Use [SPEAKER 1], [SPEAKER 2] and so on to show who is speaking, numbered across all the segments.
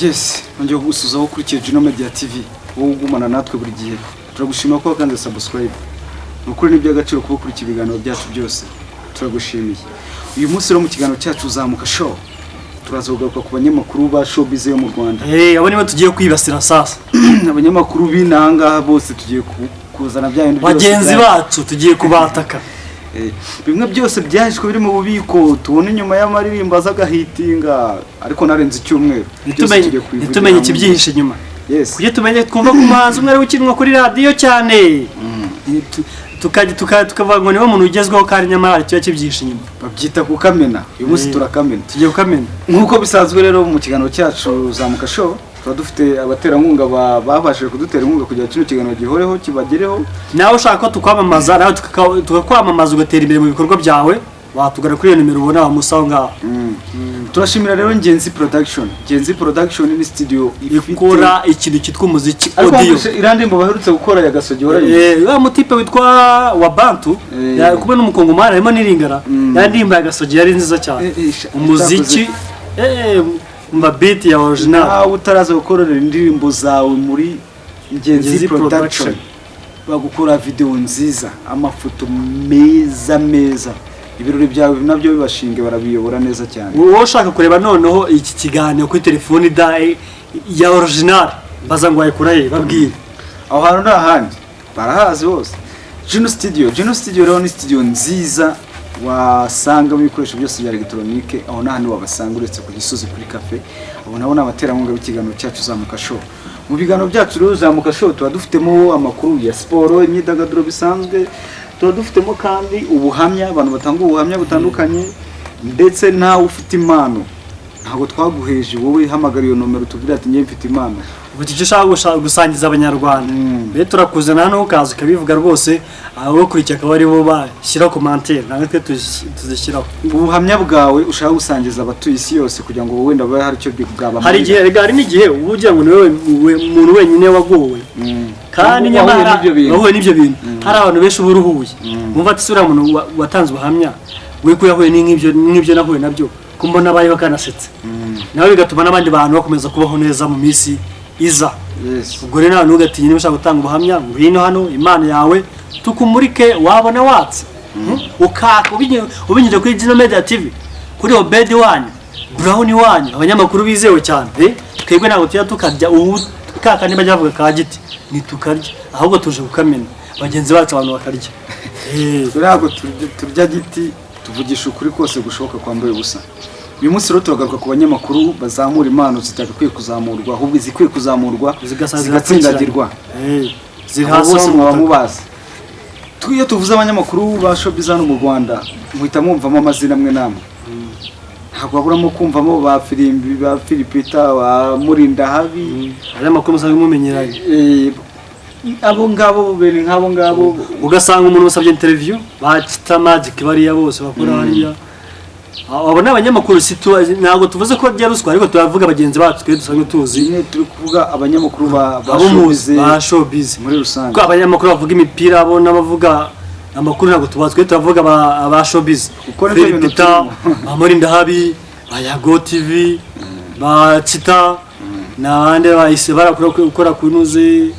[SPEAKER 1] Yes, nongeye kugusuzaho kuri Gino Media TV. Wowe ugumana natwe buri gihe. Turagushimira ko wakanze subscribe. Nukuri ni by'agaciro kuba kuri kibiganiro byacu byose. Turagushimiye. Uyu munsi rero mu kiganiro cyacu Zamuka Show. Turazogaruka ku banyamakuru ba showbiz yo mu Rwanda.
[SPEAKER 2] Abo nibo tugiye kwibasira sasa.
[SPEAKER 1] Abanyamakuru binanga bose tugiye kuzana bya bintu byose.
[SPEAKER 2] Bagenzi bacu tugiye kubataka.
[SPEAKER 1] Bimwe byose byahishwe biri mu bubiko tubona inyuma y'amaririmbo azagahitinga ariko narenze icyumweru.
[SPEAKER 2] Nitumenye ikibyihishe inyuma.
[SPEAKER 1] Yes.
[SPEAKER 2] Kujye tumenye twumva ku muhanzi umwe ari ukinwa kuri radio cyane. Tukavuga ngo niwe muntu ugezweho kandi nyamara cyo kibyihishe inyuma.
[SPEAKER 1] Babyita kukamena. Uyu munsi turakamena.
[SPEAKER 2] Tugiye kukamena.
[SPEAKER 1] Nkuko bisanzwe rero mu kiganiro cyacu Zamuka Show tuba dufite abaterankunga babashije kudutera inkunga kugira kino kiganiro gihoreho kibagereho.
[SPEAKER 2] Nawe ushaka ko tukwamamaza nawe tukakwamamaza ugatera imbere mu bikorwa byawe watugara kuri iyo nimero ubona bamusaho ngaho.
[SPEAKER 1] Turashimira rero Ngenzi Production. Ngenzi Production ni studio
[SPEAKER 2] ikora ikintu cyitwa umuziki audio.
[SPEAKER 1] Irandimbo baherutse gukora ya Gasogi wara.
[SPEAKER 2] Wa mutipe witwa Wabantu yakube n'umukongomani arimo niringara. Yandimba ya Gasogi yari nziza cyane. Umuziki mba beat ya original.
[SPEAKER 1] Utaraza gukorera indirimbo zawe muri Ngenzi Production. Bagukora video nziza, amafoto meza. Ibirori byawe nabyo bibashinge barabiyobora neza cyane.
[SPEAKER 2] Wowe ushaka kureba noneho iki kiganiro kuri telefone ya original baza ngo ayikuraye babwire.
[SPEAKER 1] Aho hantu n'ahandi barahazi hose. Gino Studio rero ni studio nziza wasanga ibikoresho byose bya electronique aho n'ahandi wabasanga uretse ku Gisozi kuri cafe. Abo nabona abaterankunga b'ikiganiro cyacu Zamuka Show. Mu biganiro byacu rero Zamuka Show tuba dufitemo amakuru ya sport, imyidagaduro bisanzwe. Tuba dufitemo kandi ubuhamya abantu batanga ubuhamya butandukanye ndetse nawe ufite impano ntago twaguheje wowe hamagara iyo nomero tubwira ati ngiye mfite impano
[SPEAKER 2] ubuti cyo ushaka gusangiza abanyarwanda be turakuzana hano ukaza kabivuga rwose abo kurikira akaba ari bo bashyira commentaire nange twe tuzishyiraho
[SPEAKER 1] ubuhamya bwawe ushaka gusangiza abatuye isi yose kugira ngo wenda babe hari icyo bwaba
[SPEAKER 2] hari igihe regari n'igihe ubugira ngo niwe umuntu wenyine wagowe kandi nyamara wowe nibyo bintu hari abantu benshi uburuhuye umva ati sura muntu watanze ubuhamya we ko yahuye n'ibyo nahuye nabyo kumbona abaye bakanasetse nawe bigatuma n'abandi bantu bakomeza kubaho neza mu minsi iza. Ubwo rero nawe nugatinye niba ushaka gutanga ubuhamya ngwino hano Imana yawe tukumurike wabona watse ukaka ubinyije kuri Gino Media TV kuri Obed wanyu Brown wanyu abanyamakuru bizewe cyane twebwe ntabwo tuya tukarya ukaka niba bavuga ka giti nitukarya ahubwo tuje kukamena bagenzi bacu abantu bakarya
[SPEAKER 1] turago turya giti tuvugisha ukuri kose gushoboka kwambaye ubusa. Uyu munsi rero turagaruka ku banyamakuru bazamura impano zitagakwiye kuzamurwa ahubwo zikwiye kuzamurwa zigatsindadirwa
[SPEAKER 2] ziri hasi
[SPEAKER 1] mu bamubaza. Twiyo tuvuze abanyamakuru ba showbiz hano mu Rwanda muhita mwumvamo amazina amwe namwe ntabwo baburamo kumvamo ba Filimbi ba Philipita ba Murinda Habi
[SPEAKER 2] abanyamakuru musanzwe mumenyeranye
[SPEAKER 1] abo ngabo bene nk'abo ngabo
[SPEAKER 2] ugasanga umuntu usabye interview bacita Magic bariya bose bakora hariya abo n'abanyamakuru ntabwo tuvuze ko rya ruswa ariko turavuga abagenzi bacu twe dusanzwe tuzi
[SPEAKER 1] turi kuvuga abanyamakuru ba
[SPEAKER 2] showbiz
[SPEAKER 1] muri rusange
[SPEAKER 2] ko abanyamakuru bavuga imipira abo n'abavuga amakuru ntabwo tubazi twe turavuga aba showbiz Philipita Murinda Habi Yago TV bacita n'abandi bahise barakora kunuze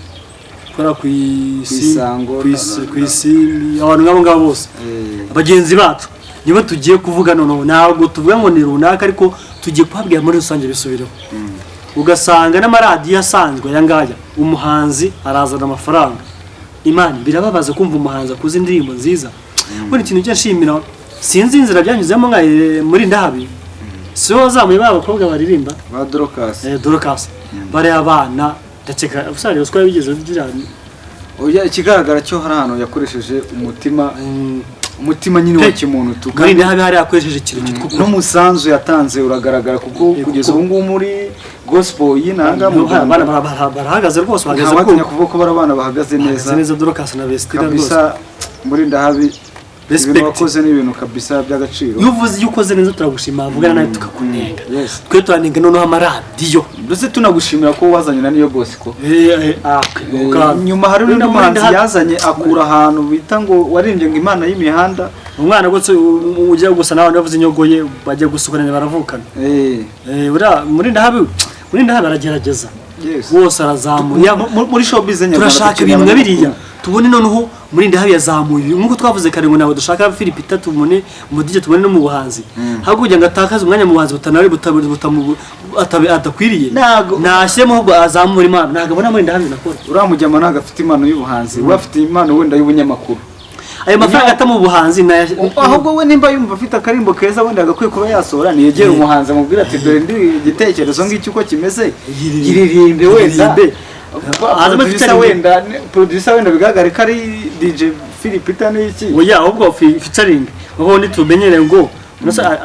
[SPEAKER 2] kora
[SPEAKER 1] kwisango
[SPEAKER 2] kwisi abantu ngabo bose abagenzi bacu niba tugiye kuvuga none ntabwo tuvuga ngo ni runaka ariko tugiye kwabwira muri rusange bisubireho ugasanga n'amaradiyo asanzwe yangaya umuhanzi arazana amafaranga Imana birababaza kumva umuhanzi akuze indirimbo nziza buri kintu cyashimira sinzi inzira byanyuzemo nka Murinda Habi so zamuye babakobwa baririmba
[SPEAKER 1] ba
[SPEAKER 2] Dorcas bari abana ndaceka usari uswa bigeze byirani
[SPEAKER 1] oya ikigaragara cyo hari hano yakoresheje umutima nyine wa kimuntu
[SPEAKER 2] tukari Habi hari yakoresheje ikintu cyitwa
[SPEAKER 1] no musanzu yatanze uragaragara kuko kugeza ubu ngubu muri gospel yinanga mu
[SPEAKER 2] Rwanda barahagaze rwose
[SPEAKER 1] bahagaze kuvuga ko barabana bahagaze neza
[SPEAKER 2] Dorcas na Vestira
[SPEAKER 1] rwose Murinda Habi ibintu wakoze n'ibintu kabisa by'agaciro
[SPEAKER 2] yuvuze yukoze neza turagushima avugana nawe tukakunenga twe turanenga noneho amaradiyo
[SPEAKER 1] ndetse tunagushimira ko wazanye na niyo gospel nyuma hari n'undi muhanzi yazanye akura ahantu bita ngo warimbye ngo Imana y'imihanda
[SPEAKER 2] umwana gutse ujya gusa nawe bavuze inyogoye bajya gusukurana baravukana ura Murinda Habi muri ndaha baragerageza
[SPEAKER 1] Yes.
[SPEAKER 2] bose arazamuye
[SPEAKER 1] muri showbiz nyarwanda
[SPEAKER 2] turashaka ibintu nka biriya tubone noneho muri ndaha yazamuye nkuko twavuze kare ngo nabo dushaka Philipita tubone mu DJ tubone no mu buhanzi ahubwo kugira ngo atakaze umwanya mu buhanzi butanari atakwiriye nashyemo ahubwo azamura impano ntabwo abona muri ndaha binakora
[SPEAKER 1] uramujyamo ntabwo afite impano y'ubuhanzi we afite impano wenda y'ubunyamakuru
[SPEAKER 2] ayo mafaranga atamu buhanzi
[SPEAKER 1] ahubwo we nimba yumva afite akarimbo keza wenda agakwiye kuba yasohora niyegera umuhanzi amubwira ati dore ndi igitekerezo ngiki uko kimeze iririmbe wenda producer wenda bigaragare ko ari DJ Philipita n'iki
[SPEAKER 2] oya ahubwo featuring babo ni tumenyere ngo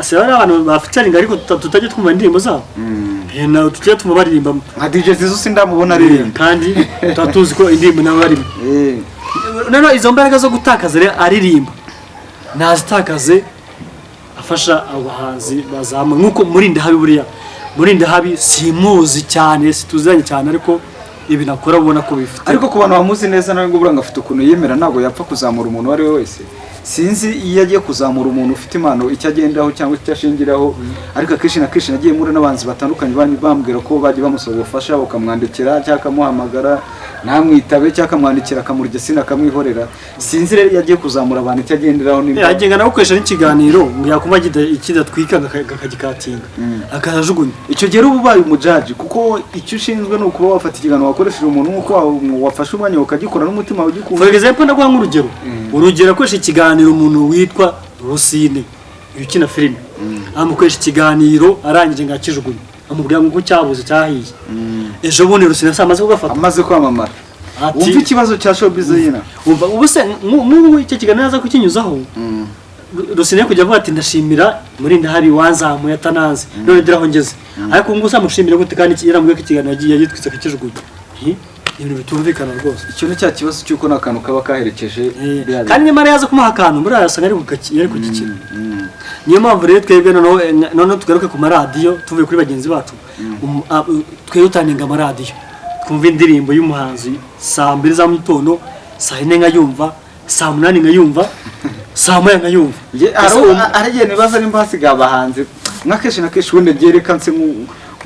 [SPEAKER 2] asaba abantu ba featuring ariko tutajye twumva indirimbo zabo na tujye tumva baririmba
[SPEAKER 1] nka DJ Zizo sindamubona aririmba
[SPEAKER 2] kandi tuzi ko indirimbo nabo barimo nano izo mbaraga zo gutakaza rero aririmba nazitakaze afasha abahanzi bazamwe nkuko muri ndahabi buriya muri ndahabi simuzi cyane situzanye cyane ariko ibi nakora ubona ko bifite
[SPEAKER 1] ariko ku bantu bamuzi neza nawe ngo buranga afite ukuntu yemera ntabwo yapfa kuzamura umuntu wari we wese sinzi iyo agiye kuzamura umuntu ufite impano icyo agendaho cyangwa icyo ashingiraho ariko akenshi na kenshi nagiye muri n'abanzi batandukanye bambwira ko bagiye bamusaba ubufasha bakamwandikira cyangwa akamuhamagara ntamwitabe cyangwa akamwandikira akamurya akamwihorera sinzi rero iyo agiye kuzamura abantu icyo agenderaho
[SPEAKER 2] nimba agenda no gukoresha n'ikiganiro ngo yakumva ikidatwika akagikatinga akajugunya
[SPEAKER 1] icyo gihe uba ubaye umujaji kuko icyo ushinzwe ni ukuba wafata ikiganiro wakoresheje umuntu nk'uko wafashe umwanya ukagikora n'umutima ugikunda
[SPEAKER 2] for example ndaguha urugero akoresha ikiganiro umuntu witwa Rusine ukina filime amukoresha ikiganiro arangije ngakijugunya amubwira ngo cyabuze cyahiye ejo bundi Rusine amaze kugafata
[SPEAKER 1] amaze kwamamara umva ikibazo cya showbiz yina
[SPEAKER 2] umva ubuse icyo kiganiro aza kukinyuzaho Rusine kujya avuga ati ndashimira muri ndahabi wanzamuye atananze none diraho ngeze ariko ngo usamushimire gute kandi yarambwiye ko ikiganiro yagiye yitwitse akijugunya ibintu bitumvikana rwose
[SPEAKER 1] icyo ni cya kibazo cy'uko nakantu kaba kaherekeje
[SPEAKER 2] kandi nyamara yaza kumuha akantu muri arasanga ari kugikira niyo mpamvu rero twebwe noneho tugaruke ku maradiyo tuvuye kuri bagenzi bacu twebwe utaninga amaradiyo twumva indirimbo y'umuhanzi saa 2 za mugitondo saa 4 nkayumva saa 8 nkayumva saa 9 nkayumva
[SPEAKER 1] aragiye nibaza nimba hasigaye abahanzi nkakenshi na kenshi wenda byerekanse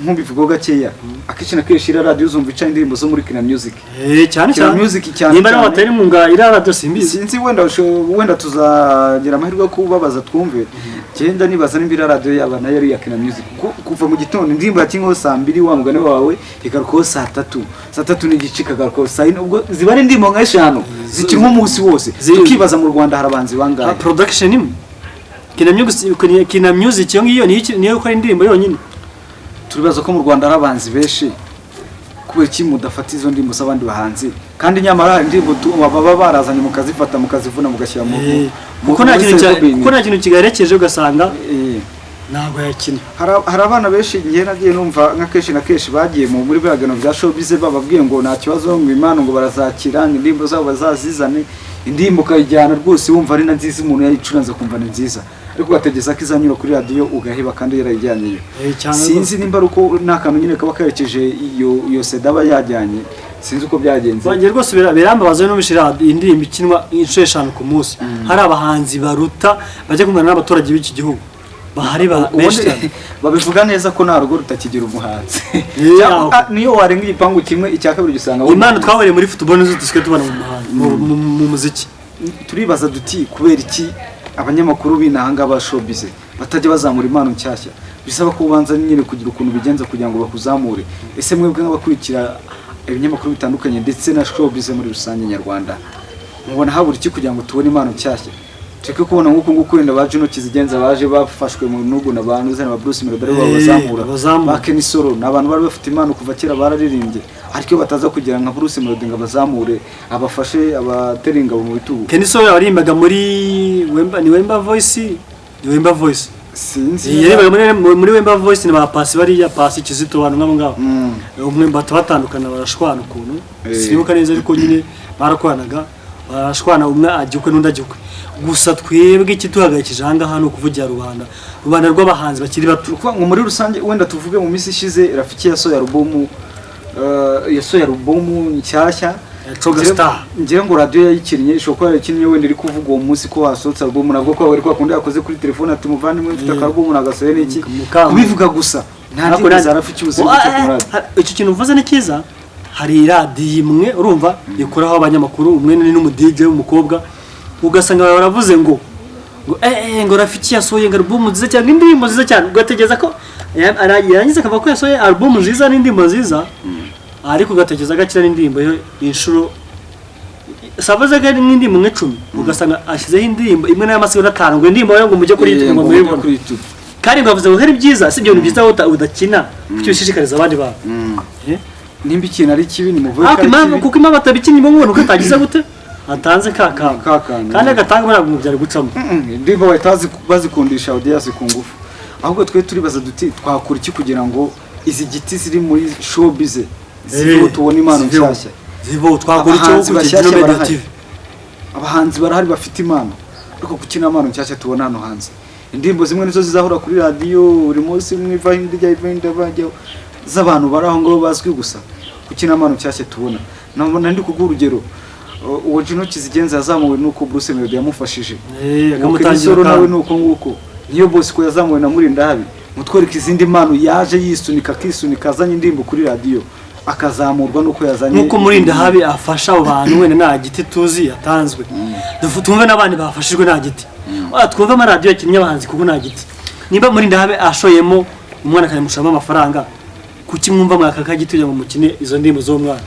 [SPEAKER 1] nk'ubivugo gakeya akenshi na kenshi radio uzumva ica indirimbo zo muri Kina Music
[SPEAKER 2] cyane
[SPEAKER 1] cyane
[SPEAKER 2] nimba n'abatari mu nga radio simbizi
[SPEAKER 1] sinzi wenda tuzagira amahirwe kubabaza twumve genda nibaza nimba radio yaba nayo ari ya Kina Music kuva mu gitondo indirimbo yakingo saa 2 wa mugane wawe igaruko saa 3 n'igicika garuko saa 4 ubwo ziba ari ndimo nka 5 zikirimo umunsi wose tukibaza mu Rwanda harabanzi bangahe
[SPEAKER 2] production imwe Kina Music yo ngiyo niyo ko ari indirimbo yonyine
[SPEAKER 1] turibaza ko mu Rwanda arabanzi benshi kubera iki mudafata izo ndimbo z'abandi bahanzi kandi nyamara indimbo baba barazanye mukazifata mukazivuna mugashyira mu
[SPEAKER 2] kuko nta kintu kigarekeje ugasanga ntabwo yakina
[SPEAKER 1] hari abana benshi ngiye nagiye numva nka kenshi na kenshi bagiye muri bihagano bya showbiz bababwiye ngo nta kibazo ngo imana ngo barazakira indimbo zabo bazazizane indimbo kayijyana rwose wumva ari na nziza umuntu yayicuranze kumva ni nziza ariko bategeza ko izanyura kuri radio ugaheba kandi yarayijyanye sinzi nimba ruko nakantu nyine kaba karekeje iyo seda aba yajyanye sinzi uko byagenze
[SPEAKER 2] bangiye rwose birambabaza no bishira indirimbo ikinwa inshuro 5 ku munsi hari abahanzi baruta bajye kumwana n'abaturage b'iki gihugu bahari
[SPEAKER 1] babivuga neza ko nta rugo rutakigira umuhanzi niyo warenga igipangu kimwe icya kabiri gisanga
[SPEAKER 2] imana twabereye muri football nizo dusigaye tubana mu muziki
[SPEAKER 1] turibaza duti kubera iki abanyamakuru binahanga ba showbiz batajya bazamura impano nshyashya bisaba ko ubanza nyine kugira ukuntu bigenza kugira ngo bakuzamure ese mwebwe nk'abakurikira ibinyamakuru bitandukanye ndetse na showbiz muri rusange nyarwanda mubona habura iki kugira ngo tubone impano nshyashya teke kubona nguko wenda baje no kizigenza baje bafashwe mu nugu nabantu zene ba Bruce Melody bazamura bakeni solo nabantu bari bafite impano kuva kera bararirimbye ariko bataza kugira nka Bruce Melody ngo bazamure abafashe abateringa mu bitugu
[SPEAKER 2] Kenny Solo yarimbaga muri Wemba Voice sinzi yaribaga muri Wemba Voice ni ba Pasi bari ya Pasi Kizito abantu ngabo umwe batandukana barashwana ukuntu sibuka neza ariko nyine barakwanaga barashwana umwe ajyukwe n'undi ajyukwe gusa twebwe ikituhagayikije hanga hano kuvugira rubanda rw'abahanzi bakiri bato
[SPEAKER 1] ngo muri rusange wenda tuvuge mu minsi ishize Rafiki yasoya alubumu nshyashya ngira ngo radio yayikinnye ishoko yakinnye wenda iri kuvuga uwo munsi ko hasohotse alubumu nabwo ko bari kwakunda yakoze kuri telefone ati muvandimwe mfite alubumu nagasoye n'iki kubivuga gusa nta ndirimbo za Rafiki uzi
[SPEAKER 2] icyo kintu mvuze ni cyiza. Hari radiyo imwe urumva ikoraho abanyamakuru, umwe ni n'umu-DJ w'umukobwa, ugasanga baravuze ngo ngo Rafiki yasohoye album nziza cyane, indirimbo nziza cyane, ugategereza ko yarangiza akavuga ko yasohoye album nziza n'indirimbo nziza, ariko ugategereza agakira n'indirimbo inshuro savuze ko n'indirimbo nka 10, ugasanga ashizeho indirimbo imwe n'amasegonda 5 ngo indirimbo yo ngo mujye kuri YouTube ngo muyibone. Kandi bavuze ngo hari byiza, si byo byiza udakina kuko bishishikariza abandi bantu.
[SPEAKER 1] Nimba ikintu ari kibi ni muvuye
[SPEAKER 2] kandi impamvu kuko impamvu atabikinye mu mubona ukatagize gute atanze kakanga kandi agatanga ntabwo byari gucamo
[SPEAKER 1] ndimba bahitazi bazikundisha audience ku ngufu. Ahubwo twe turibaza duti twakura iki kugira ngo izi giti ziri muri showbiz zivo tubona impano nshyashya
[SPEAKER 2] zivo twakora icyo kugenda Media TV.
[SPEAKER 1] Abahanzi barahari bafite impano ariko gukina impano nshyashya tubona hano hanze. Indirimbo zimwe nizo zizahura kuri radio buri munsi mwiva hindi jya ivenda bajya z'abantu baraho ngo bazwi gusa gukina impano nshyashya tubona. Ndi kuguha urugero uwo Juno Kizigenza yazamuwe nuko Bruce Melody yamufashije
[SPEAKER 2] agamutangira
[SPEAKER 1] nawe nuko nguko niyo boss ko yazamuwe na Murindahabi mutwereka izindi impano yaje yisunika kisunika azanye indirimbo kuri radio akazamurwa nuko yazanye
[SPEAKER 2] nuko Murindahabi afasha abo bantu wene nta giti tuzi yatanzwe tumve n'abandi bafashijwe nta giti twumve ama radio yakinnye abahanzi kuko nta giti nimba Murindahabi ashoyemo umwana akamushama amafaranga kuki mwumva mwaka giti kugira ngo mukine izo ndirimbo zo mwana.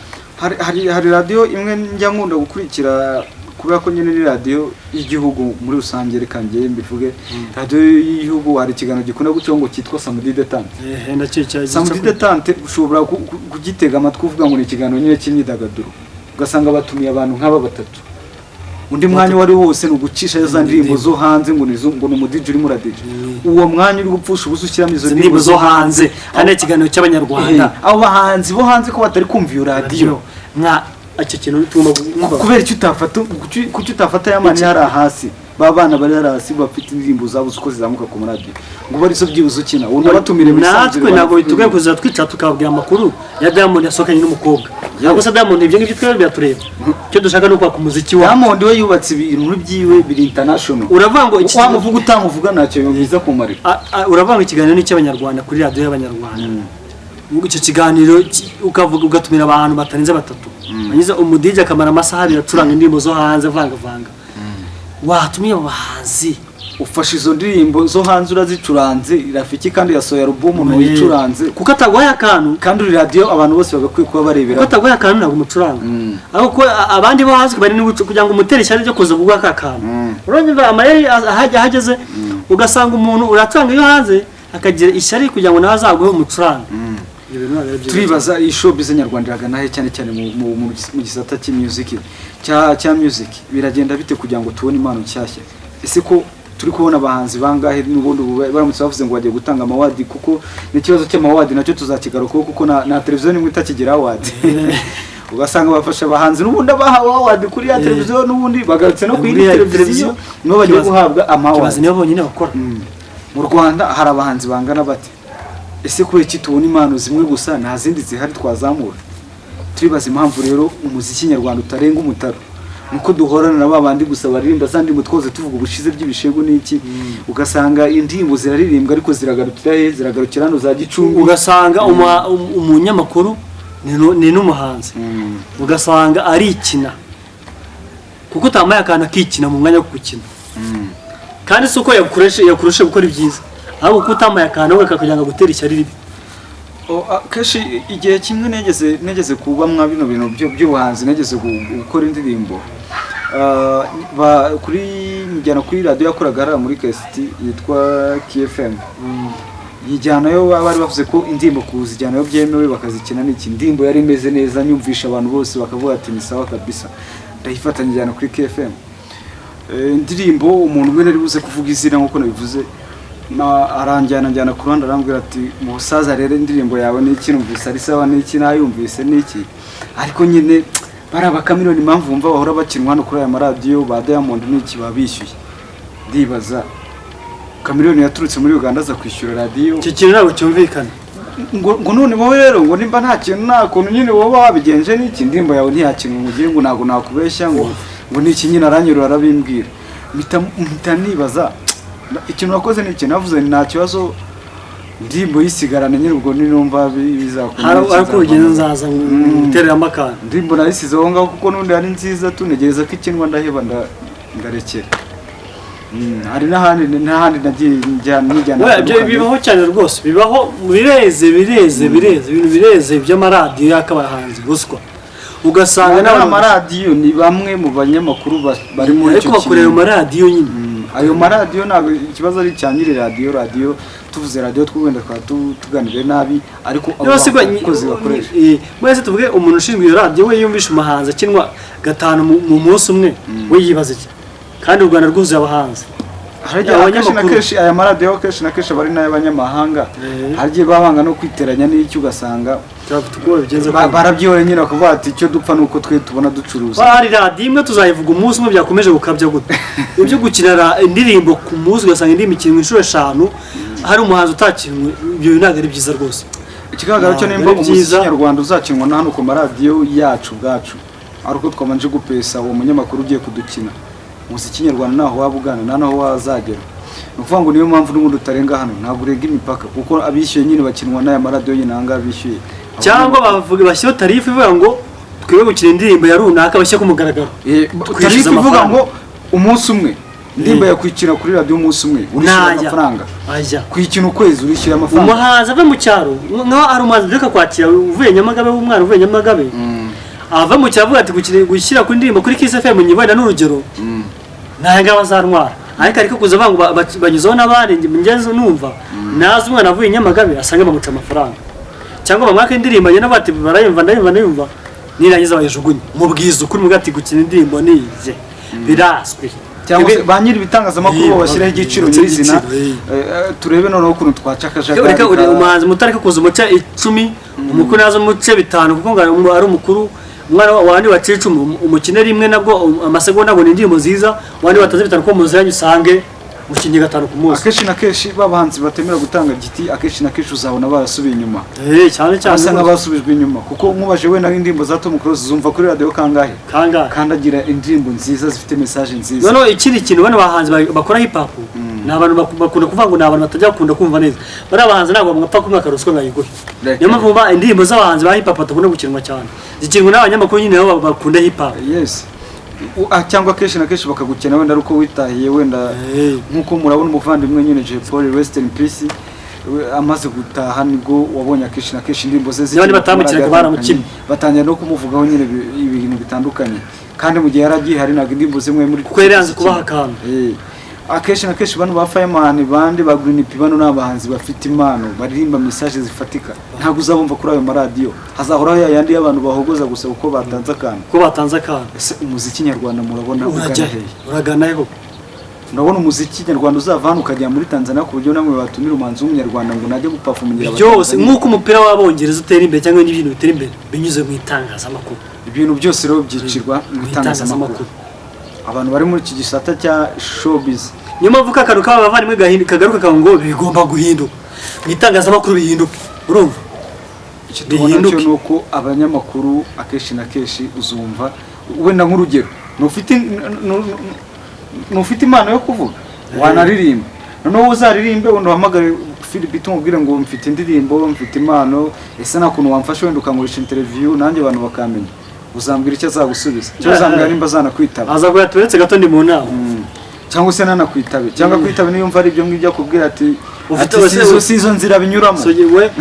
[SPEAKER 1] Hari radio imwe njya nkunda gukurikira kubera ko nyine ni radio y'igihugu muri rusange reka ngiye mbivuge. Radio y'igihugu hari ikiganiro gikunda gucyo ngo cyitwa Samedi Detente.
[SPEAKER 2] Ndacyecaje
[SPEAKER 1] Samedi Detente ushobora kugitega amatwi uvuga ngo ni ikiganiro nyine cy'imyidagaduro ugasanga batumiye abantu nk'aba batatu. Undi mwanya wari wose nugucisha za ndirimbo zo hanze ngo ngo n'umudije uri muri DJ. Uwo mwanya uri gupfusha ubusukira mizo
[SPEAKER 2] ndirimbo zo hanze kandi ikiganiro cy'abanyarwanda.
[SPEAKER 1] Abo bahanzi bo hanze ko batari kumva iyo radio
[SPEAKER 2] nka icyo kintu tugomba
[SPEAKER 1] kubera icyo utafata yamani hari hasi babana bari hasi bafite indirimbo zabo uko zizamuka ku radio ngo bari so byibuze ukina uno batumire muri
[SPEAKER 2] sanzire natwe nabo tugaye kuza twica tukabwira amakuru ya Diamond yasohokanye n'umukobwa ntabwo se Diamond ibyo ngibyo twebwe byatureba cyo dushaka no kwa ku muziki wa
[SPEAKER 1] Diamond we yubatse ibintu byiwe biri international
[SPEAKER 2] uravuga ngo
[SPEAKER 1] iki wamuvuga utamuvuga ntacyo biza kumarira
[SPEAKER 2] uravuga ngo ikiganiro ni cy'abanyarwanda kuri radio y'abanyarwanda icyo kiganiro ukavuga ugatumira abantu batarenze batatu banyiza umudije akamara amasaha abiri acuranga indirimbo zo hanze vanga watumiye abahanzi
[SPEAKER 1] ufasha izo ndirimbo zo hanze urazicuranze Rafiki kandi yasohoye album no yicuranze
[SPEAKER 2] kuko atagwaye akantu
[SPEAKER 1] kandi uri radio abantu bose bagakwiye kuba barebera
[SPEAKER 2] kuko atagwaye akantu ntabwo umucuranga ahubwo abandi bo hanze bari n'ubuco kugira ngo umutere cyane cyo kuza kugwa akantu urumva amayeri hageze ugasanga umuntu uracuranga iyo hanze akagira ishyari kugira ngo nazagwe umucuranga.
[SPEAKER 1] Turibaza ishowbiz nyarwanda iraganahe cyane cyane mu gisata cy'music cya music biragenda bite kugira ngo tubone impano nshyashya. Ese ko turi kubona abahanzi bangahe n'ubundi baramutse bavuze ngo bagiye gutanga amawadi kuko n'ikibazo cy'amawadi nacyo tuzakigarukaho kuko na televiziyo nimwe itakigira awadi ugasanga bafasha abahanzi n'ubundi abahawe awadi kuri ya televiziyo n'ubundi bagarutse no kuri televiziyo nibo bagiye guhabwa amawadi
[SPEAKER 2] nibo bonyine bakora.
[SPEAKER 1] Mu Rwanda hari abahanzi bangana bate? Ese kubera iki tubona impano zimwe gusa nta zindi zihari twazamura? Turibaza impamvu rero umuziki nyarwanda utarenga umutaro nuko duhorana na babandi gusa baririmba zandi mutwoze tuvuga ubushize by'ibishego n'iki ugasanga indirimbo ziraririmbwa ariko ziragarukira hano za Gicumbi
[SPEAKER 2] ugasanga umunyamakuru ni n'umuhanzi ugasanga ari ikina kuko tamaye akana kikina mu mwanya wo gukina kandi suko yakurushe gukora ibyiza ahubwo kutamaye akana kugira ngo gutera ishyari ribi.
[SPEAKER 1] Kashi igihe kimwe negeze kuba mwa bino bintu by'ubuhanzi negeze gukora indirimbo kuri njyana kuri radio yakoraga hari muri KST yitwa KFM yijyanayo bari bavuze ko indirimbo kuzijyanayo byemewe bakazikina n'iki indirimbo yari imeze neza nyumvisha abantu bose bakavuga ati ni sawa kabisa ndayifatanya njyana kuri KFM indirimbo umuntu umwe nari buze kuvuga izina nkuko nabivuze aranjyana ku ruhande arambwira ati musaza rero indirimbo yawe n'iki numvise ari sawa n'iki nayumvise n'iki ariko nyine bari abakamiliyoni impamvu bumva bahora bakinwa no kuri aya maradiyo ba Diamond n'iki babishyuye ndibaza kamiliyoni yaturutse muri Uganda aza kwishyura radio
[SPEAKER 2] icyo kintu ntabwo cyumvikana
[SPEAKER 1] ngo none wowe rero ngo nimba nta kintu nta kuntu nyine wowe wabigenje n'iki indirimbo yawe ntiyakinwa ngo ugiye ngo ntabwo nakubeshya ngo n'iki nyine aranyura arabimbwira mpita nibaza ikintu nakoze n'iki navuze nta kibazo indirimbo y'isigarane nyine ubwo ninumva bizakunda
[SPEAKER 2] ariko ugenda nzaza ngutereramo akantu
[SPEAKER 1] indirimbo nayisizeho ngaho kuko n'undi ari nziza tunegereza ko ikinwa ndaheba ndarekera hari n'ahandi nagiye njyana
[SPEAKER 2] bibaho cyane rwose bibaho bireze ibintu bireze by'amaradiyo y'akabahanzi buswa ugasanga
[SPEAKER 1] n'amaradiyo ni bamwe mu banyamakuru bari muri
[SPEAKER 2] icyo kintu ariko bakorera mu maradiyo nyine
[SPEAKER 1] ayo maradiyo ntabwo ikibazo ari cyanyiri radiyo tuvuze radiyo twenda tuganire nabi ariko abakozi bakoresha
[SPEAKER 2] mwese tuvuge umuntu ushinzwe iyo radiyo we yumvisha umuhanzi akinwa 5 mu munsi umwe we yibaza iki kandi u Rwanda rwuzuye abahanzi
[SPEAKER 1] kenshi aya maradiyo kenshi na kenshi bari n'ay'abanyamahanga hagiye babanga no kwiteranya n'icyo ugasanga barabyihora nyine bakavuga ati icyo dupfa nuko twe tubona ducuruza
[SPEAKER 2] hari radiyo imwe tuzayivuga umunsi umwe byakomeje gukabya gute ibyo gukinira indirimbo ku munsi ugasanga indirimbo ikinwa inshuro 5 hari umuhanzi utakinwe ibyo ntabwo ari byiza rwose
[SPEAKER 1] ikigaragara cyo nimba umuziki nyarwanda uzakinwa na hano ku maradiyo yacu bwacu ari uko twamanje gupesa uwo munyamakuru ugiye kudukina umuziki nyarwanda naho waba ugana naho wazagera ni ukuvuga ngo niyo mpamvu n'ubundi utarenga hano ntabwo urenga imipaka kuko abishyuye nyine bakinwa n'aya maradiyo nyine ahangaha bishyuye
[SPEAKER 2] cyangwa bavuga bashyiraho tarifu ivuga ngo twebwe gukina indirimbo ya runaka bashyira ku mugaragaro
[SPEAKER 1] tarifu ivuga ngo umunsi umwe indirimbo yakwikira kuri radiyo umunsi umwe urishyura amafaranga kwikina ukwezi urishyura amafaranga
[SPEAKER 2] umuhanzi ave mu cyaro nkaho ari umuhanzi ureka kwakira uvuye Nyamagabe w'umwana uvuye Nyamagabe ava mu cyaro avuga ati gushyira ku ndirimbo kuri Kiss FM nyibana n'urugero ntaga bazarwara ariko kuza bangu banyuzeho n'abandi ngenzo numva nazi umwana avuye Nyamagabe asanga bamuca amafaranga cyangwa bamwaka indirimbo nyine bati barayumva ndayumva nirangiza bayijugunye mubwiza ukuri mugati gukina indirimbo nize biraswe
[SPEAKER 1] cyangwa ba nyiri bitangazamakuru bashyiraho igiciro nyirizina turebe noneho ukuntu twacakajagari
[SPEAKER 2] reka umuhanzi mutareka kuza umuce 10 umukuru nazo umuce 5 kuko ngo ari umukuru umwana wandi wa 10 umukine rimwe nabwo amasegonda ngo n'indirimbo nziza wandi wataze 5 ko muzanye usange mukinye 5 ku munsi
[SPEAKER 1] akeshi na keshi babahanzi batemera gutanga giti akeshi na keshi uzabona barasubiye inyuma
[SPEAKER 2] cyane
[SPEAKER 1] asanga basubijwe inyuma kuko nkubaje we na indirimbo za Tom Close zumva kuri radio kangahe kandagira indirimbo nziza zifite message nziza
[SPEAKER 2] no ikindi kintu bano bahanzi bakora hip hop n'abantu bakunda kuvuga ngo n'abantu batajya gukunda kumva neza bari abahanzi ntabwo mwapfa kumwe akaruswa ngayiguhe niyo mpamvu ba indirimbo z'abahanzi ba hip hop batakunda gukinwa cyane zikinwa n'abanyamakuru nyine nabo bakunda hip hop
[SPEAKER 1] cyangwa kenshi na kenshi bakagukena wenda ari uko witahiye wenda nk'uko murabona umuvandimwe nyine Jay Polly Western Peace amaze gutaha nibwo wabonye akenshi na kenshi indirimbo ze
[SPEAKER 2] z'abandi batamukiraga baramukina
[SPEAKER 1] batangira no kumuvugaho nyine ibintu bitandukanye kandi mu gihe yaragiye hari naga indirimbo zimwe muri
[SPEAKER 2] kuko yaranze kubaha kandi
[SPEAKER 1] akenshi na kenshi bano ba Fireman bandi ba Green P bano n'abahanzi bafite impano baririmba message zifatika ntabwo uzabumva kuri ayo maradiyo hazahoraho yandi y'abantu bahogoza gusa uko batanze akantu ese umuziki nyarwanda murabona
[SPEAKER 2] uraganaho
[SPEAKER 1] urabona umuziki nyarwanda uzavana ukajya muri Tanzania ku buryo namwe batumira umuhanzi w'umunyarwanda ngo najye guperformingira
[SPEAKER 2] byose nk'uko umupira w'abongereza utera imbere cyangwa n'ibintu bitera imbere binyuze mu itangazamakuru
[SPEAKER 1] ibintu byose rero byicirwa mu itangazamakuru abantu bari muri iki gisata cya showbiz
[SPEAKER 2] niyo mpamvu akantu k'abavandimwe kagaruka ngo bigomba guhinduka mu itangazamakuru bihinduka urumva
[SPEAKER 1] icyo tubona cyo ni uko abanyamakuru akenshi na kenshi uzumva wenda nk'urugero ntufite impano yo kuvuga wanaririmba noneho uzaririmbe wenda uhamagare Philip tumubwire ngo mfite indirimbo mfite impano ese nta kuntu wamfasha wenda ukangurisha interview nanjye abantu bakamenya uzambwira icyo azagusubiza cyo uzambwira nimba azanakwitaba
[SPEAKER 2] azaguye turetse gato ndi mu nama
[SPEAKER 1] cyangwa se nanakwitabe cyangwa kwitabe niyo mva ari ibyo ngibyo akubwira ati sizo nzira binyuramo
[SPEAKER 2] so we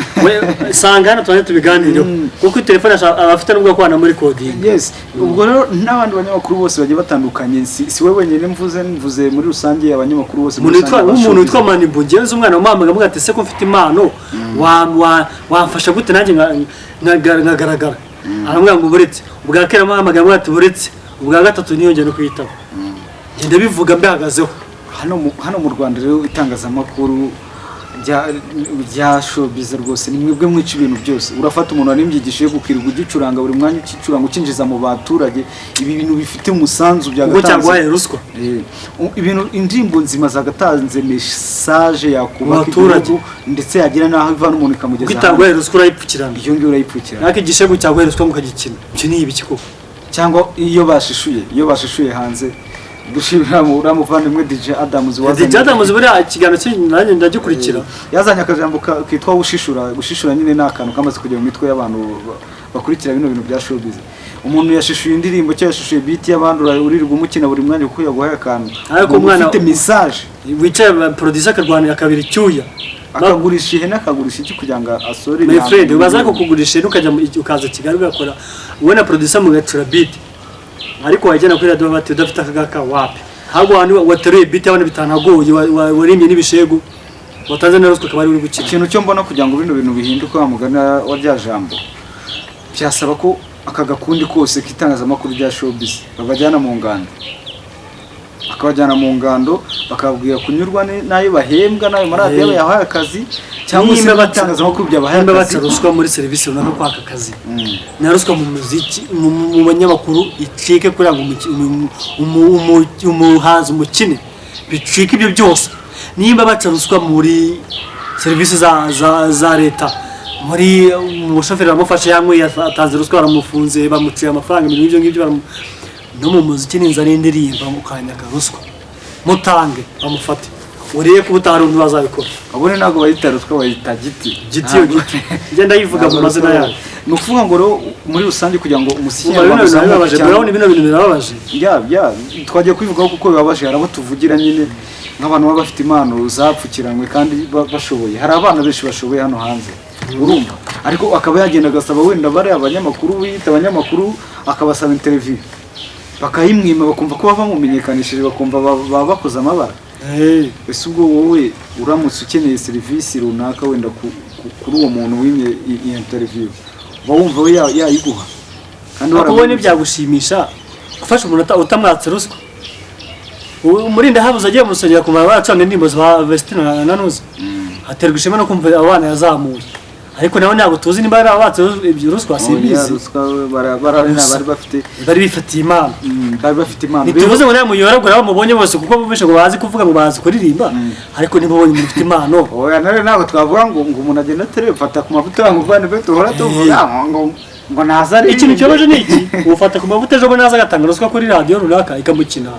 [SPEAKER 2] sanga hano twanye tubiganireho kuko telefone abafite nubwo kwana muri coding
[SPEAKER 1] yes ubwo rero n'abandi banyamakuru bose bagiye batandukanye si we wenyine mvuze muri rusange abanyamakuru bose
[SPEAKER 2] umuntu witwa Manibwo ngenze umwana wamamaga muga ati se ko mfite impano wamfasha gute nanjye nkagaragara aramubwira ngo buretse ubwa kera mpamagaye muga ati buretse ubwa gatatu niyo njye no kwitaba ngenda bivuga mbihagazeho
[SPEAKER 1] hano mu Rwanda rero itangazamakuru bya showbiz rwose ni mwebwe mwica ibintu byose urafata umuntu warimbyigishije gukirirwa ugicuranga buri mwanya ukicuranga ukinjiza mu baturage ibi bintu bifite umusanzu
[SPEAKER 2] byagatanze ruswa
[SPEAKER 1] ibintu indirimbo nzima zagatanze message yakubaka igihugu ndetse yagira naho iva n'umuntu ikamugeza
[SPEAKER 2] kwitangwa ruswa urayipfukirana
[SPEAKER 1] iyo ngiyo urayipfukirana
[SPEAKER 2] naka igishego cyangwa ruswa mukagikina cyo ni ibiki ko
[SPEAKER 1] cyangwa iyo bashishuye hanze dushimira uramuvandimwe DJ Adams
[SPEAKER 2] DJ Adams buri ikiganiro cye nanjye ndagikurikira
[SPEAKER 1] yazanye akajambo kitwa gushishura nyine n'akantu kamaze kujya mu mitwe y'abantu bakurikira bino bintu bya showbiz. Umuntu yashishuye indirimbo cyangwa yashishuye beat y'abandi uririrwa umukina buri mwanya kuko yaguhaye akantu
[SPEAKER 2] ariko umwana
[SPEAKER 1] ufite message
[SPEAKER 2] wicaye producer akarwanira kabiri cyuya
[SPEAKER 1] akagurisha ihene akagurisha iki kugira ngo asore
[SPEAKER 2] my friend ubaza ko kugurisha ukajya ukaza Kigali ugakora wowe na producer mugacura beat ariko wajyana kuri radio bati udafite akagaka wapi ahubwo abantu wateruye beat y'abana bitanagoye warimbye n'ibishego watanze na ruswa kabari uri gukina
[SPEAKER 1] ikintu cyo mbona kugira ngo bino bintu bihinduke bamugana wa rya jambo byasaba ko akagakundi kose kitangazamakuru rya showbiz babajyana mu ngando akabajyana mu ngando bakabwira kunyurwa nayo bahembwa nayo maradiyo yahaye akazi cyangwa se batangazamakuru byabahaye akazi
[SPEAKER 2] ruswa muri service runaka kwaka akazi na ruswa mu muziki mu banyamakuru icike kuri ngo umuhanzi umukine bicike ibyo byose nimba baca ruswa muri service za leta muri umushoferi bamufashe yamwe yatanze ruswa baramufunze bamuciye amafaranga ibintu ngibyo no mu muziki n'inzara indirimba mukanya karuswa mutange bamufate ureye ko utarundi bazabikora
[SPEAKER 1] abone nago bayita ruswa bayita giti
[SPEAKER 2] ngenda yivuga mu mazina yayo
[SPEAKER 1] nukuvuga ngo rero muri rusange kugira ngo umusiki
[SPEAKER 2] yababaje burabona ibintu birababaje
[SPEAKER 1] ya twagiye kwivugaho kuko bibabaje harabo tuvugira nyine nk'abantu baba bafite impano zapfukiranwe kandi bashoboye hari abana benshi bashoboye hano hanze urumva ariko akaba yagenda agasaba wenda bari abanyamakuru bita abanyamakuru akabasaba interview bakayimwima bakumva ko bamumenyekanishije bakumva baba bakoze amabara ese ubwo wowe uramutse ukeneye serivisi runaka wenda kuri uwo muntu w'imye interview bawumva we yayiguha
[SPEAKER 2] kandi warabonye byagushimisha gufasha umuntu utamwatse ruswa umurinda habuze agiye musongera kumara bacanga indirimbo za Vestina na Nuza aterwa ishema no kumva abana yazamuye ariko nawe ntabwo tuzi nimba ari abatse ruswa simbizi
[SPEAKER 1] bari bafite
[SPEAKER 2] bari bifatiye imana
[SPEAKER 1] bari bafite imana
[SPEAKER 2] nituvuze ngo namuyora ngo bamubonye bose kuko bumvishe ngo bazi kuvuga ngo bazi kuririmba ariko nibo bonye mufite impano
[SPEAKER 1] oya nare ntabwo twavuga ngo umuntu agenda aterefata ku mavuta y'amuvane be tuhora tuvuga ngo nazari
[SPEAKER 2] ikintu cyobaje niki ufata ku mavuta ejo naza gatanga ruswa kuri radio runaka ikamukina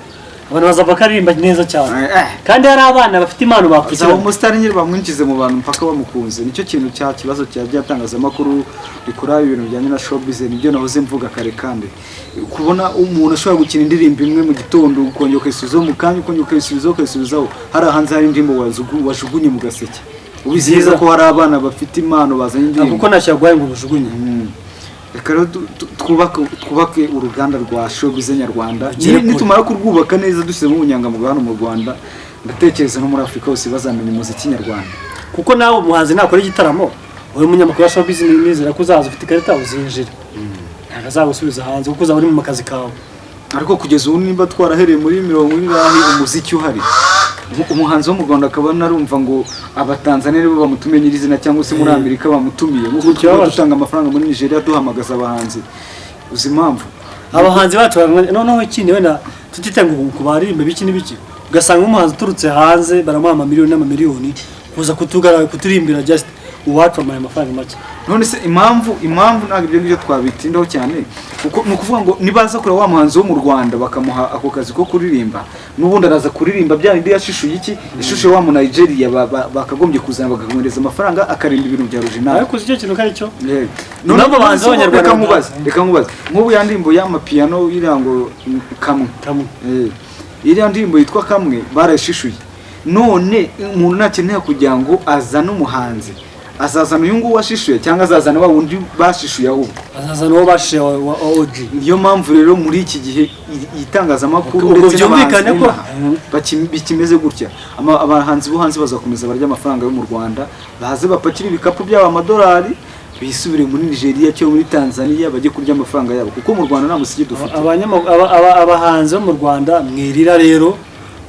[SPEAKER 2] abantu bazava karirimba neza cyane kandi hari abana bafite impano bakukira
[SPEAKER 1] umusitari nyiri bamwinjize mu bantu mpaka bamukunze nicyo kintu cya kibazo cyatangazamakuru bikora ibintu bijyanye na showbiz nibyo nahoze mvuga kare kandi kubona umuntu ashobora gukina indirimbo imwe mu gitondo ukongera ukayisubizaho mu kanya ukongera ukayisubizaho hari ahanze hari indirimbo wajugunye mu gaseke ubizihiza ko hari abana bafite impano bazanye indirimbo
[SPEAKER 2] kuko nashyaguhaye ngo ubujugunye
[SPEAKER 1] reka rero twubake uruganda rwa showbiz nyarwanda nitumara kurwubaka neza dushyizemo ubunyangamugayo hano mu Rwanda ndatekereza no muri Afurika hose bazamenya umuziki nyarwanda
[SPEAKER 2] kuko nawe umuhanzi nakora igitaramo wowe munyamakuru wa showbiz nizera ko uzaza ufite ikarita uzinjira ntabwo azagusubiza hanze kuko uzaba uri mu kazi kawe
[SPEAKER 1] ariko kugeza ubu nimba twarahereye muri 20 umuziki uhari umuhanzi wo mu Rwanda akaba narumva ngo abatanzania nibo bamutumenye izina cyangwa se muri Amerika bamutumiye nkuko dutanga amafaranga muri Nigeria duhamagaza abahanzi uzi impamvu
[SPEAKER 2] abahanzi bacu noneho ikindi wenda tutitenga ku baririmbe biki n'ibiki ugasanga umuhanzi uturutse hanze baramuha amamiliyoni n'amamiliyoni kuza kuturimbira just uwacu amaye amafaranga make
[SPEAKER 1] none se impamvu ntabwo ibyo ngibyo twabitindaho cyane kuko nukuvuga ngo nibaza kure wa muhanzi wo mu Rwanda bakamuha ako kazi ko kuririmba nubundi araza kuririmba bya bindi yashishuye iki ishusho wa mu Nigeria bakagombye kuzana bakamwereza amafaranga akarimba ibintu bya original
[SPEAKER 2] ariko icyo kintu kari cyo
[SPEAKER 1] none abahanzi b'Abanyarwanda reka mubaze nk'ubu ya ndimbo y'amapiano irango kamwe iriya ndimbo yitwa kamwe barashishuye none umuntu nakeneye kugira ngo azane umuhanzi azazana uyu nguyu washishuye cyangwa azazana wa wundi bashishuye ahubwo
[SPEAKER 2] azazana uwo bashishuye wa OG
[SPEAKER 1] niyo mpamvu rero muri iki gihe itangazamakuru
[SPEAKER 2] ndetse byumvikane ko
[SPEAKER 1] bikimeze gutya abahanzi bo hanze bazakomeza barya amafaranga yo mu Rwanda baze bapakira ibikapu by'aba amadolari bisubire muri Nigeria cyo muri Tanzania bajye kurya amafaranga yabo kuko mu Rwanda nta musiki dufite
[SPEAKER 2] abahanzi bo mu Rwanda mwirira rero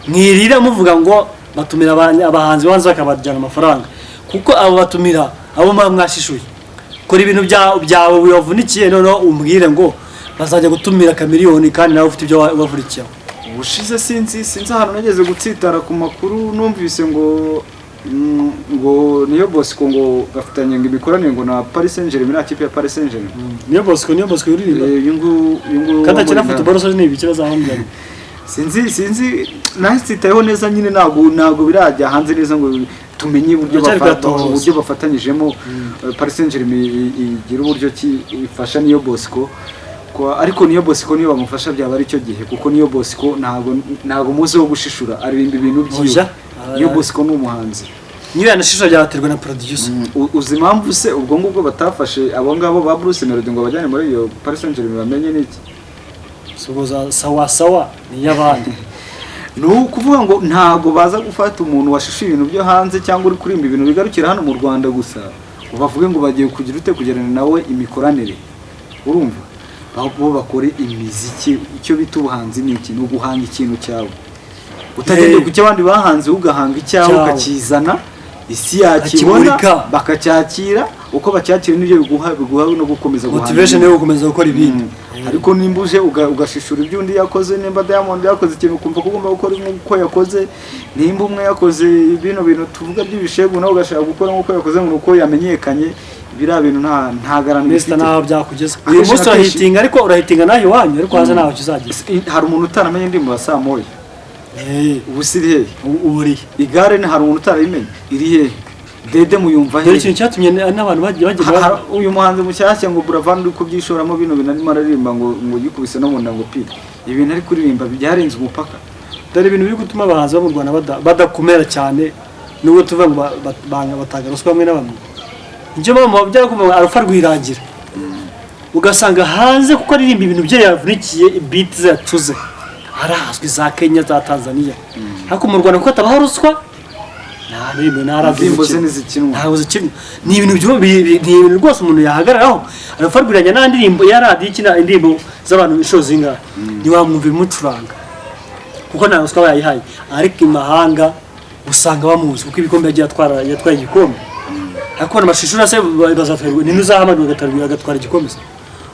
[SPEAKER 2] mwirira muvuga ngo batumira abahanzi banze bakabajyana amafaranga kuko abo batumira abo mwashishuye kora ibintu byawe wavunikiye none umbwire ngo bazajya gutumira kamiliyoni kandi nawe ufite ibyo wavunikiye
[SPEAKER 1] ubushize sinzi ahantu nageze gutsitara ku makuru numvise ngo niyo Bosco ngo gafitanye ngo imikoranire ngo na Paris Saint-Germain na kipe ya Paris Saint-Germain
[SPEAKER 2] niyo Bosco yuririmba
[SPEAKER 1] yungu
[SPEAKER 2] kandi akina football so ni ibiki bazahambira
[SPEAKER 1] sinzi nahitsitayeho neza nyine ntago birajya hanze neza ngo tumenye uburyo bafatanyijemo Paris Saint-Germain igira uburyo ki ifasha Niyo Bosco ariko Niyo Bosco niyo bamufasha byaba ari cyo gihe kuko Niyo Bosco ntago muzi wo gushishura aririmba ibintu byiwe. Niyo Bosco ni umuhanzi
[SPEAKER 2] niyo yanashishura byaterwa na producer.
[SPEAKER 1] Uzi impamvu se ubwo ngubwo batafashe abo ngabo ba Bruce Melody ngo bajyane muri iyo Paris Saint-Germain bamenye niki
[SPEAKER 2] suboza sawa ni yabandi
[SPEAKER 1] ni ukuvuga ngo ntago baza gufata umuntu washisha ibintu byo hanze cyangwa uri kurimba ibintu bigarukira hano mu Rwanda gusa bavuge ngo bagiye kugira ute kugerana nawe imikoranire. Urumva bo bakore imiziki icyo bita ubuhanzi ni iki, ni uguhanga ikintu cyawe utagende ku cyabandi bahanze ugahanga icyawe ukakizana isi yakibona bakacyakira uko bacyakira nibyo biguha no gukomeza guhanga
[SPEAKER 2] motivation yo gukomeza gukora ibindi.
[SPEAKER 1] Ariko nimbuje ugashishura ibyundi yakoze nimba Diamond yakoze ikintu ukumva ko ugomba gukora nk'uko yakoze, nimba umwe yakoze bino bintu tuvuga by'ibishegu nawe ugashaka gukora nk'uko yakoze ngo uko yamenyekanye biriya bintu nta garanti
[SPEAKER 2] bifite naho byakugeza. Uyu munsi urahitinga ariko urahitinga nayo wanyu ariko haza naho kizageza.
[SPEAKER 1] Hari umuntu utaramenye indirimbo ya Samoya ubu siri hehe
[SPEAKER 2] uburi
[SPEAKER 1] igare hari umuntu utarayimenye iri hehe Dede muyumva
[SPEAKER 2] hehe ikintu cyatumye n'abantu bagiye
[SPEAKER 1] uyu muhanzi mushyashya ngo Buravan uri kubyishoramo bino bintu arimo aririmba ngo yikubise no mu ndango pi ibintu ari kuririmba byarenze umupaka.
[SPEAKER 2] Dore ibintu biri gutuma abahanzi bo mu Rwanda badakomera cyane nubwo tuvuga ngo batanga ruswa bamwe n'abamwe. Njye mama byarakumva Alpha Rwirangira ugasanga hanze kuko aririmba ibintu bye yavunikiye beat zacuze arazwi za Kenya za Tanzania ariko mu Rwanda kuko atabaho ruswa
[SPEAKER 1] indirimbo ze ntizikinwa
[SPEAKER 2] ntago zikinwa ni ibintu rwose umuntu yahagararaho. Alpha Rwirangira nta ndirimbo ya radio ikina indirimbo z'abantu inshuro zingahe ntiwamwumva imucuranga kuko nta ruswa bayihaye. Ariko imahanga usanga bamuzi kuko ibikombe yagiye yatwaye igikombe ariko amashishura se bazatwarwa ni nuzahamana agatwara igikombe.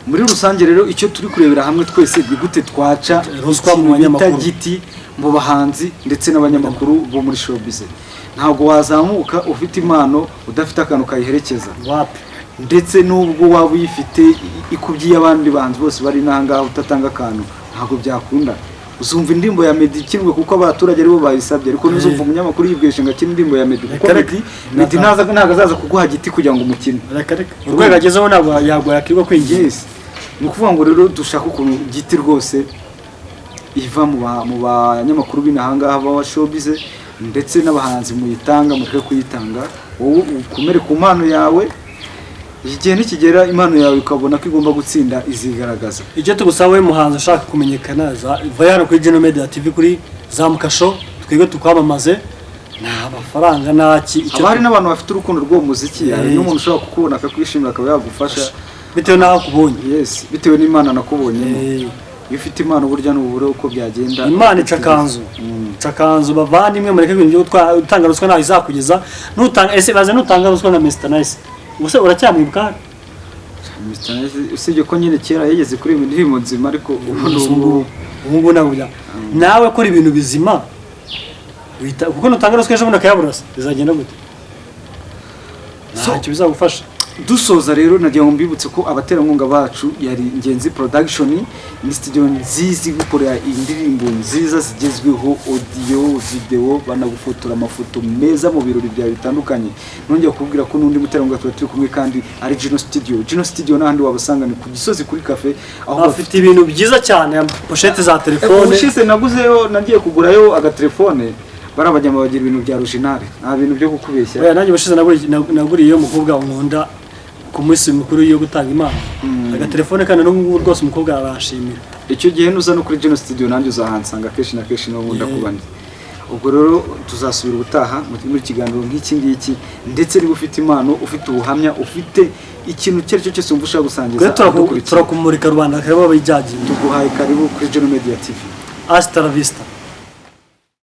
[SPEAKER 1] Muri rusange rero icyo turi kurebera hamwe twese gute twaca
[SPEAKER 2] ruswa mu banyamakuru
[SPEAKER 1] giti mu bahanzi ndetse n'abanyamakuru bo muri showbiz. Ntabwo wazamuka ufite impano udafite akantu kayiherekeza ndetse n'ubwo waba uyifite ikubyiye abandi bahanzi bose bari nanga utatanga akantu ntabwo byakunda. Uzumva indirimbo ya Meddy ikinwe kuko abaturage aribo bayisabye ariko nuzumva umunyamakuru yibweshe ngo akina indirimbo ya Meddy kuko Meddy ntago azaza kuguha giti kugira ngo umukine
[SPEAKER 2] urwego agezeho ntabwo yagwa yakirwa kwinjiza.
[SPEAKER 1] Ni ukuvuga ngo rero dushaka ukuntu giti rwose iva mu banyamakuru b'inahangaha ba showbiz ndetse n'abahanzi muyitanga mutwe kuyitanga wowe ukomere ku mpano yawe igihe nikigera impano yawe ukabona ko igomba gutsinda izigaragaza.
[SPEAKER 2] Icyo tugusaba we muhanzi ushaka kumenyekana va hano kuri Geno Media TV kuri Zamuka Show twebwe tukwamamaze nta mafaranga naki
[SPEAKER 1] icyo hari n'abantu bafite urukundo rwo muziki hari n'umuntu ushobora kukubona akakwishimira akaba yagufasha
[SPEAKER 2] bitewe naho kubonye.
[SPEAKER 1] Yes bitewe n'Imana nakubonyemo iyo ufite impano burya n'ubure uko byagenda
[SPEAKER 2] Imana icakanzu bavandimwe mureke ibintu byo gutanga ruswa naho izakugeza nutanga ese baze nutanga ruswa na Mr Nice ubuse uracyamwibuka
[SPEAKER 1] Mr Nice usibye ko nyine kera yageze kuri indirimbo nzima ariko
[SPEAKER 2] ubu nabujya nawe kora ibintu bizima kuko nutanga ruswa ejo bundi akayaburasa bizagenda gute ntacyo bizagufasha.
[SPEAKER 1] Dusoza rero nagiye mbibutse ko abaterankunga bacu yari Ngenzi Production ni studio nziza gukorera indirimbo nziza zigezweho audio video banagufotora amafoto meza mu birori bya bitandukanye. Nongeye kubwira ko nundi muterankunga turi kumwe kandi ari Geno Studio n'ahandi wabasanga ni ku Gisozi kuri cafe
[SPEAKER 2] aho bafite ibintu byiza cyane pochette za telefone.
[SPEAKER 1] Ushise naguzeyo nagiye kugurayo agatelefone barabajyama bagira ibintu bya original nta bintu byo gukubeshya.
[SPEAKER 2] Oya nanjye bashize naguriye umukobwa unkunda ku munsi mukuru yo gutanga imana agatelefone kandi n'ubu rwose umukobwa arashimira.
[SPEAKER 1] Icyo gihe nuza no kuri Geno Studio nanjye uzahansanga keshi na keshi no nkunda kubandi. Ubwo rero tuzasubira ubutaha muri kiganiro nk'iki ngiki ndetse niba ufite impano ufite ubuhamya ufite ikintu cyose cyose umvusha gusangiza
[SPEAKER 2] turakumurika rubanda kareba bayijyagiye
[SPEAKER 1] tuguhaye karibu kuri Geno Media TV.
[SPEAKER 2] Hasta la vista.